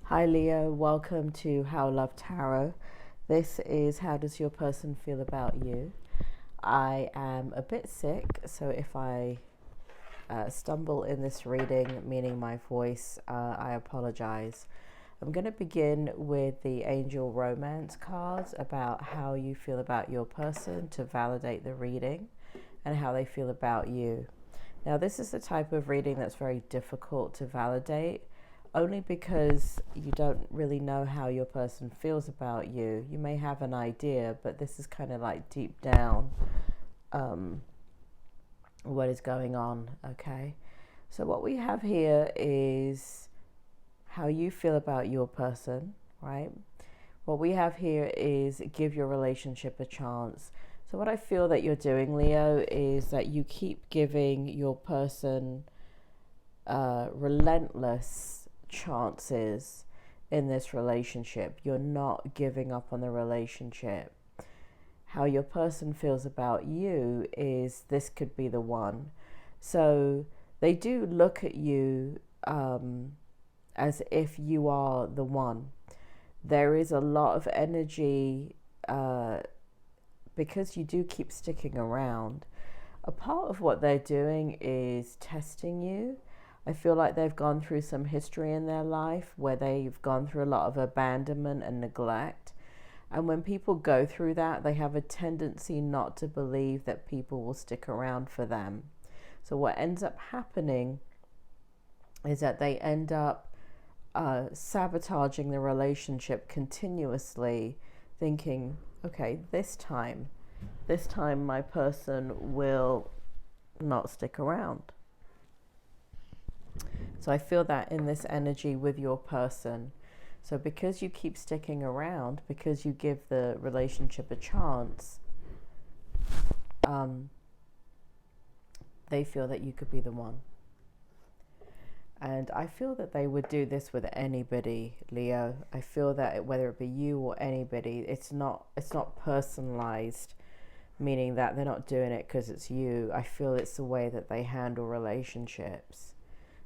Hi Leo, welcome to How Love Tarot. This is how does your person feel about you. I am a bit sick, so if I stumble in this reading, meaning my voice, I apologize. I'm going to begin with the Angel Romance cards about how you feel about your person to validate the reading and how they feel about you. Now, this is the type of reading that's very difficult to validate, only because you don't really know how your person feels about you. You may have an idea, but this is kind of like deep down what is going on, okay? So what we have here is how you feel about your person, right? What we have here is give your relationship a chance. So what I feel that you're doing, Leo, is that you keep giving your person relentless chances in this relationship. You're not giving up on the relationship. How your person feels about you is this could be the one. So they do look at you as if you are the one. There is a lot of energy because you do keep sticking around. A part of what they're doing is testing you. I feel like they've gone through some history in their life where they've gone through a lot of abandonment and neglect. And when people go through that, they have a tendency not to believe that people will stick around for them. So what ends up happening is that they end up sabotaging the relationship continuously, thinking, okay, this time my person will not stick around. So I feel that in this energy with your person. So because you keep sticking around, because you give the relationship a chance, they feel that you could be the one. And I feel that they would do this with anybody, Leo. I feel that whether it be you or anybody, it's not personalized, meaning that they're not doing it because it's you. I feel it's the way that they handle relationships.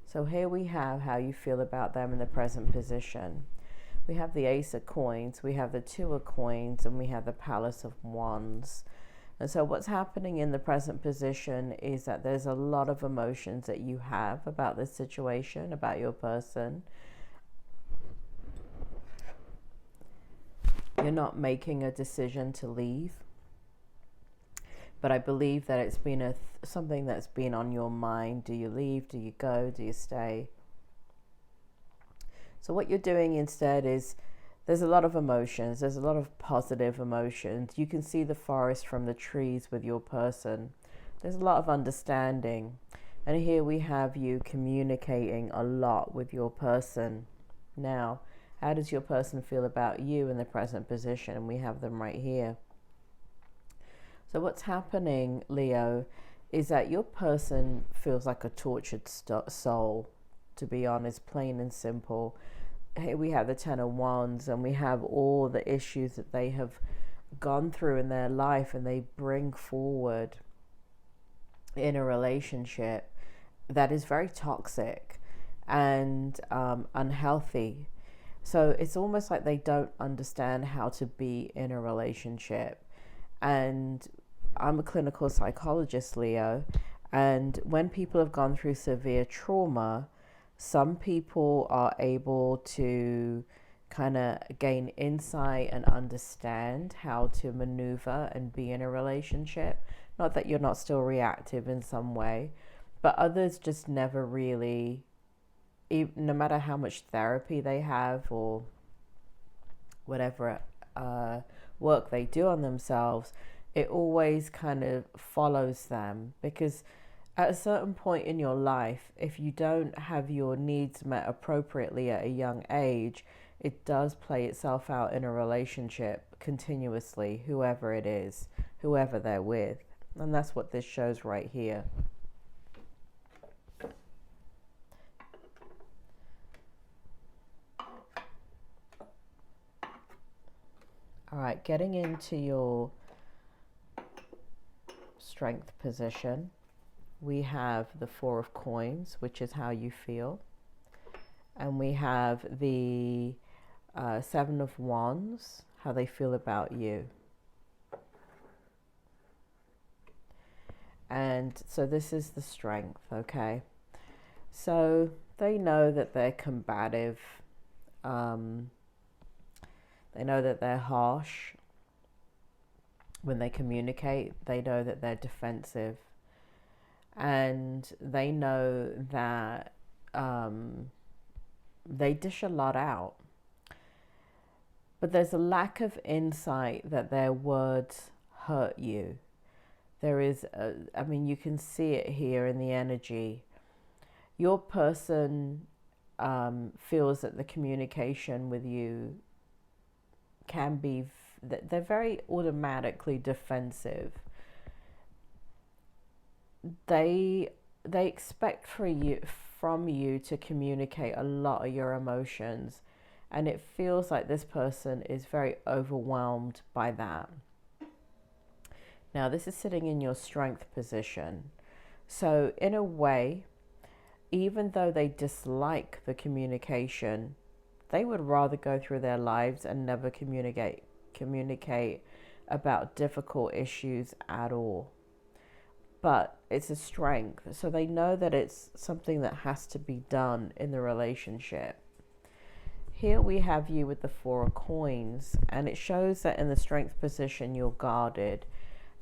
So here we have how you feel about them in the present position. We have the Ace of Coins, we have the Two of Coins, and we have the Palace of Wands. And so what's happening in the present position is that there's a lot of emotions that you have about this situation, about your person. You're not making a decision to leave. But I believe that it's been something that's been on your mind. Do you leave? Do you go? Do you stay? So what you're doing instead is there's a lot of emotions. There's a lot of positive emotions. You can see the forest from the trees with your person. There's a lot of understanding. And here we have you communicating a lot with your person. Now, how does your person feel about you in the present position? And we have them right here. So what's happening, Leo, is that your person feels like a tortured soul, to be honest, plain and simple. Here we have the Ten of Wands, and we have all the issues that they have gone through in their life, and they bring forward in a relationship that is very toxic and unhealthy. So it's almost like they don't understand how to be in a relationship. And I'm a clinical psychologist, Leo, and when people have gone through severe trauma, some people are able to kind of gain insight and understand how to maneuver and be in a relationship. Not that you're not still reactive in some way, but others just never really, no matter how much therapy they have or whatever work they do on themselves, it always kind of follows them, because at a certain point in your life, if you don't have your needs met appropriately at a young age, it does play itself out in a relationship continuously, whoever it is, whoever they're with. And that's what this shows right here. All right, getting into your strength position, we have the Four of Coins, which is how you feel. And we have the Seven of Wands, how they feel about you. And so this is the strength, okay? So they know that they're combative. They know that they're harsh when they communicate. They know that they're defensive. And they know that they dish a lot out. But there's a lack of insight that their words hurt you. There is, I mean, you can see it here in the energy. Your person feels that the communication with you can be, they're very automatically defensive. They expect from you to communicate a lot of your emotions, and it feels like this person is very overwhelmed by that. Now, this is sitting in your strength position. So in a way, even though they dislike the communication, they would rather go through their lives and never communicate about difficult issues at all. But it's a strength. So they know that it's something that has to be done in the relationship. Here we have you with the Four of Coins, and it shows that in the strength position, you're guarded.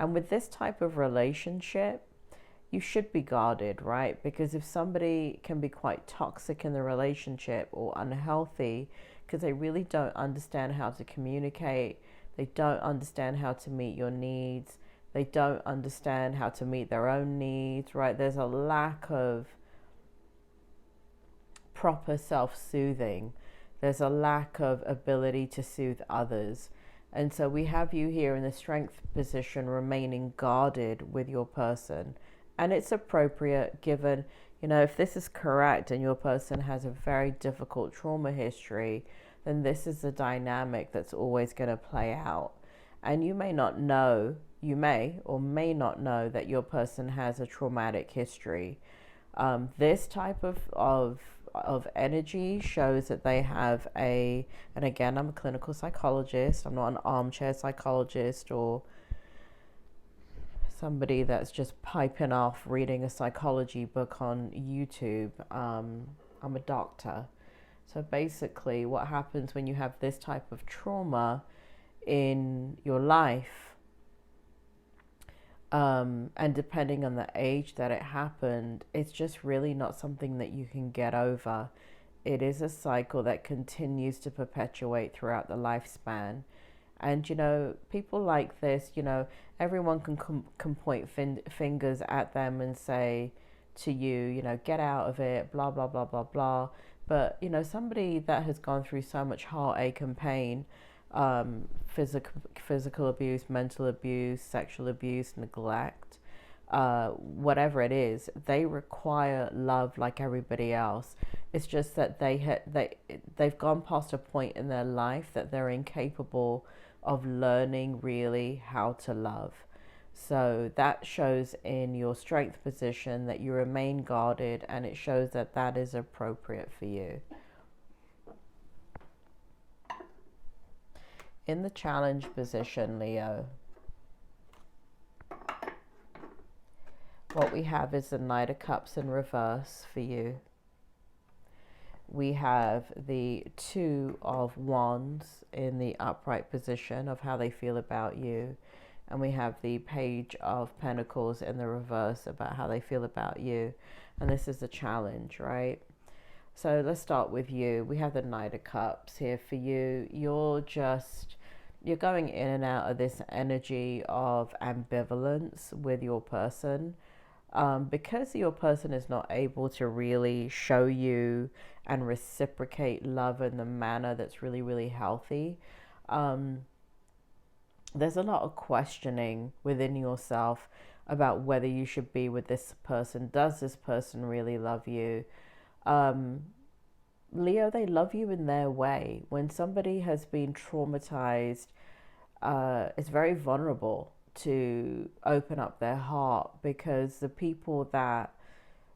And with this type of relationship, you should be guarded, right? Because if somebody can be quite toxic in the relationship or unhealthy because they really don't understand how to communicate, they don't understand how to meet your needs, they don't understand how to meet their own needs, right? There's a lack of proper self-soothing. There's a lack of ability to soothe others. And so we have you here in the strength position remaining guarded with your person. And it's appropriate given, you know, if this is correct and your person has a very difficult trauma history, then this is the dynamic that's always going to play out. And you may not know, you may or may not know that your person has a traumatic history. This type of energy shows that they have and again, I'm a clinical psychologist. I'm not an armchair psychologist or somebody that's just piping off reading a psychology book on YouTube. I'm a doctor. So basically what happens when you have this type of trauma in your life, and depending on the age that it happened, it's just really not something that you can get over. It is a cycle that continues to perpetuate throughout the lifespan. And, you know, people like this, you know, everyone can point fingers at them and say to you, you know, get out of it, blah, blah, blah, blah, blah. But, you know, somebody that has gone through so much heartache and pain, physical abuse, mental abuse, sexual abuse, neglect, whatever it is, they require love like everybody else. It's just that they've gone past a point in their life that they're incapable of learning really how to love. So that shows in your strength position that you remain guarded, and it shows that that is appropriate for you. In the challenge position, Leo, what we have is the Knight of Cups in reverse for you. We have the Two of Wands in the upright position of how they feel about you. And we have the Page of Pentacles in the reverse about how they feel about you. And this is the challenge, right? So let's start with you. We have the Knight of Cups here for you. You're going in and out of this energy of ambivalence with your person. Because your person is not able to really show you and reciprocate love in the manner that's really, really healthy, there's a lot of questioning within yourself about whether you should be with this person. Does this person really love you? Leo, they love you in their way. When somebody has been traumatized, it's very vulnerable to open up their heart, because the people that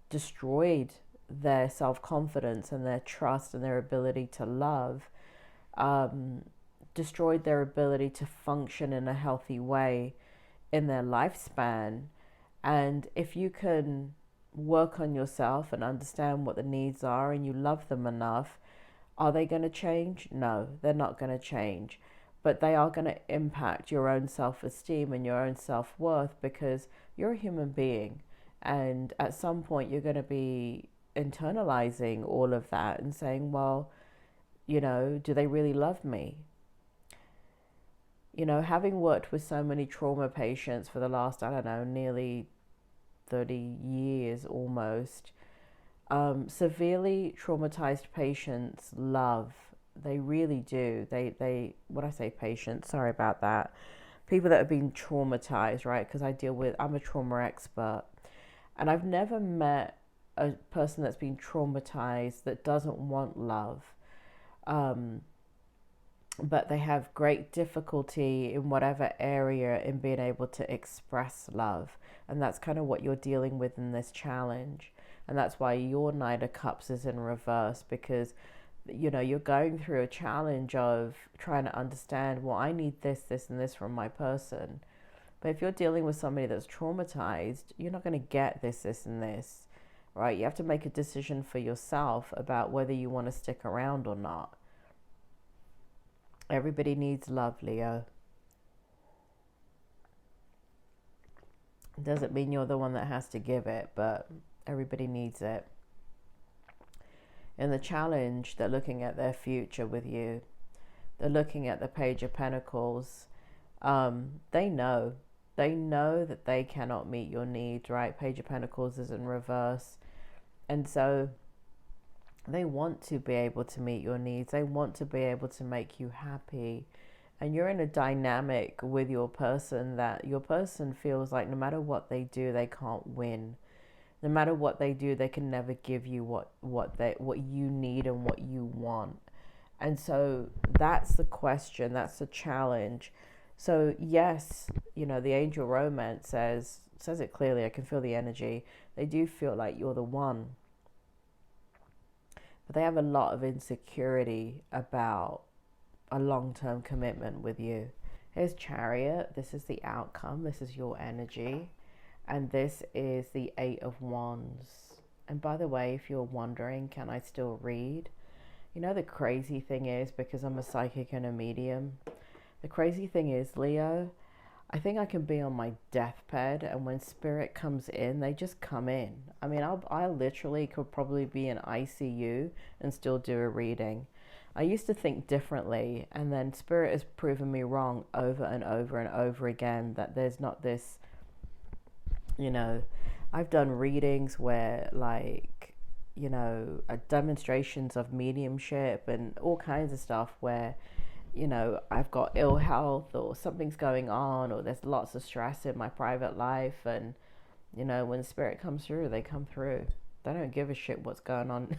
destroyed their self-confidence and their trust and their ability to love, destroyed their ability to function in a healthy way in their lifespan. And if you can work on yourself and understand what the needs are and you love them enough, are they going to change? No, they're not going to change. But they are going to impact your own self-esteem and your own self-worth, because you're a human being. And at some point, you're going to be internalizing all of that and saying, well, you know, do they really love me? You know, having worked with so many trauma patients for the last, I don't know, nearly 30 years almost, severely traumatized patients love. They really do. They when I say patients, sorry about that, people that have been traumatized, right? Because I'm a trauma expert, and I've never met a person that's been traumatized that doesn't want love. But they have great difficulty in whatever area in being able to express love. And that's kind of what you're dealing with in this challenge. And that's why your Knight of Cups is in reverse, because, you know, you're going through a challenge of trying to understand, well, I need this, this, and this from my person. But if you're dealing with somebody that's traumatized, you're not going to get this, this, and this, right? You have to make a decision for yourself about whether you want to stick around or not. Everybody needs love, Leo. Doesn't mean you're the one that has to give it, but everybody needs it. In the challenge, they're looking at their future with you. They're looking at the Page of Pentacles. They know that they cannot meet your needs, right? Page of Pentacles is in reverse. And so they want to be able to meet your needs. They want to be able to make you happy. And you're in a dynamic with your person that your person feels like no matter what they do, they can't win. No matter what they do, they can never give you what you need and what you want. And so that's the question. That's the challenge. So yes, you know, the angel romance says it clearly. I can feel the energy. They do feel like you're the one. But they have a lot of insecurity about a long-term commitment with you. Here's Chariot. This is the outcome. This is your energy. And this is the 8 of Wands. And by the way, if you're wondering, can I still read? You know, the crazy thing is, because I'm a psychic and a medium, the crazy thing is, Leo, I think I can be on my deathbed, and when spirit comes in, they just come in. I mean, I literally could probably be in ICU and still do a reading. I used to think differently, and then spirit has proven me wrong over and over and over again, that there's not this, you know, I've done readings where, like, you know, demonstrations of mediumship and all kinds of stuff where, you know, I've got ill health or something's going on or there's lots of stress in my private life, and, you know, when spirit comes through, they come through. They don't give a shit what's going on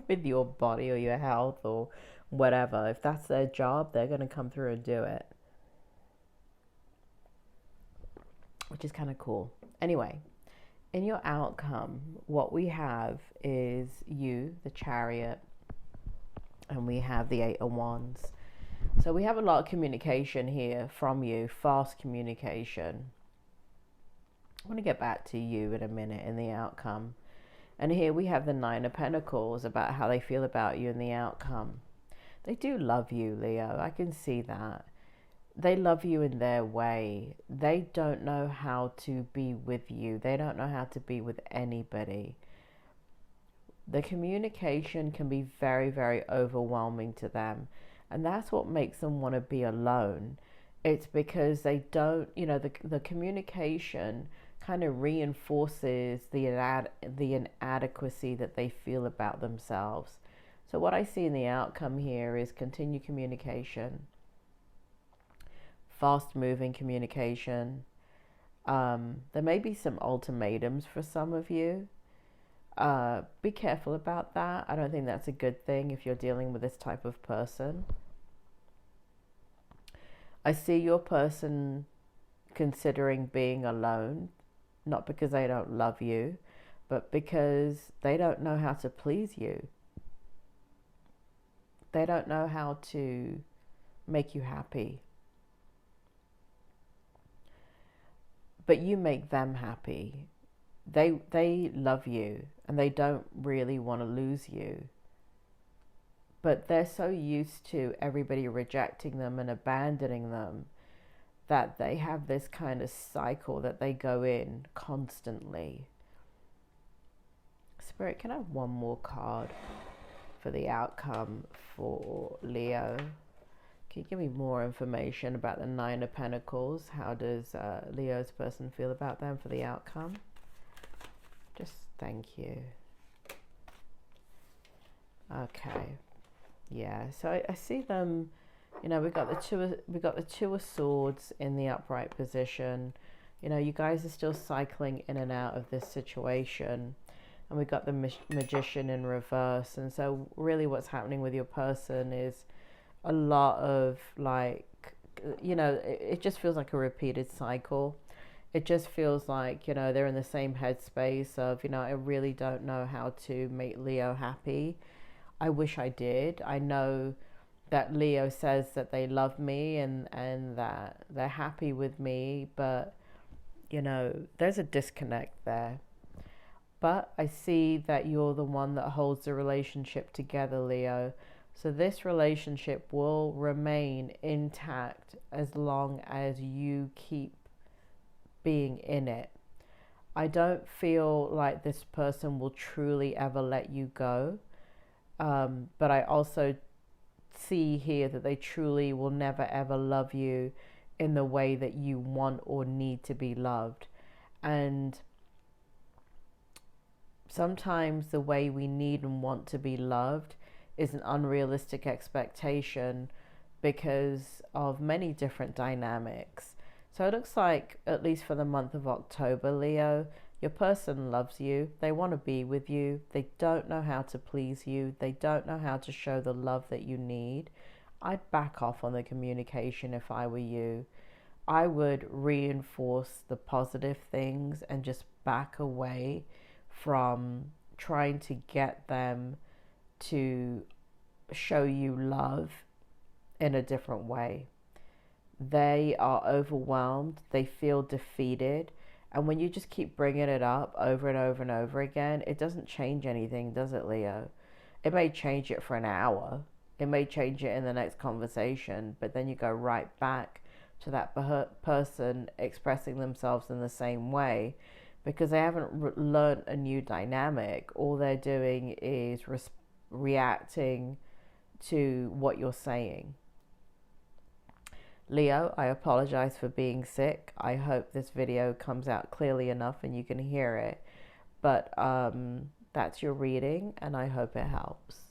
with your body or your health or whatever. If that's their job, they're going to come through and do it, which is kind of cool. Anyway, in your outcome, what we have is you, the Chariot, and we have the 8 of Wands. So we have a lot of communication here from you, fast communication. I want to get back to you in a minute in the outcome. And here we have the 9 of Pentacles, about how they feel about you in the outcome. They do love you, Leo. I can see that. They love you in their way. They don't know how to be with you. They don't know how to be with anybody. The communication can be very, very overwhelming to them. And that's what makes them want to be alone. It's because they don't, you know, the communication kind of reinforces the inadequacy that they feel about themselves. So what I see in the outcome here is continued communication, fast-moving communication. There may be some ultimatums for some of you. Be careful about that. I don't think that's a good thing if you're dealing with this type of person. I see your person considering being alone, not because they don't love you, but because they don't know how to please you. They don't know how to make you happy. But you make them happy. They love you and they don't really want to lose you. But they're so used to everybody rejecting them and abandoning them that they have this kind of cycle that they go in constantly. Spirit, can I have one more card for the outcome for Leo? Can you give me more information about the Nine of Pentacles? How does Leo's person feel about them for the outcome? Just thank you. Okay. Yeah, so I see them, you know, we got the Two of Swords in the upright position. You know, you guys are still cycling in and out of this situation. And we got the Magician in reverse. And so really what's happening with your person is a lot of, like, you know, it just feels like a repeated cycle. It just feels like, you know, they're in the same headspace of, you know, I really don't know how to make Leo happy. I wish I did. I know that Leo says that they love me and that they're happy with me, but, you know, there's a disconnect there. But I see that you're the one that holds the relationship together, Leo. So this relationship will remain intact as long as you keep being in it. I don't feel like this person will truly ever let you go. But I also see here that they truly will never ever love you in the way that you want or need to be loved. And sometimes the way we need and want to be loved is an unrealistic expectation because of many different dynamics. So it looks like, at least for the month of October, Leo, your person loves you. They want to be with you. They don't know how to please you. They don't know how to show the love that you need. I'd back off on the communication if I were you. I would reinforce the positive things and just back away from trying to get them to show you love in a different way. They are overwhelmed. They feel defeated. And when you just keep bringing it up over and over and over again, it doesn't change anything, does it, Leo? It may change it for an hour. It may change it in the next conversation, but then you go right back to that person expressing themselves in the same way because they haven't learned a new dynamic. All they're doing is reacting to what you're saying. Leo, I apologize for being sick. I hope this video comes out clearly enough and you can hear it. But that's your reading and I hope it helps.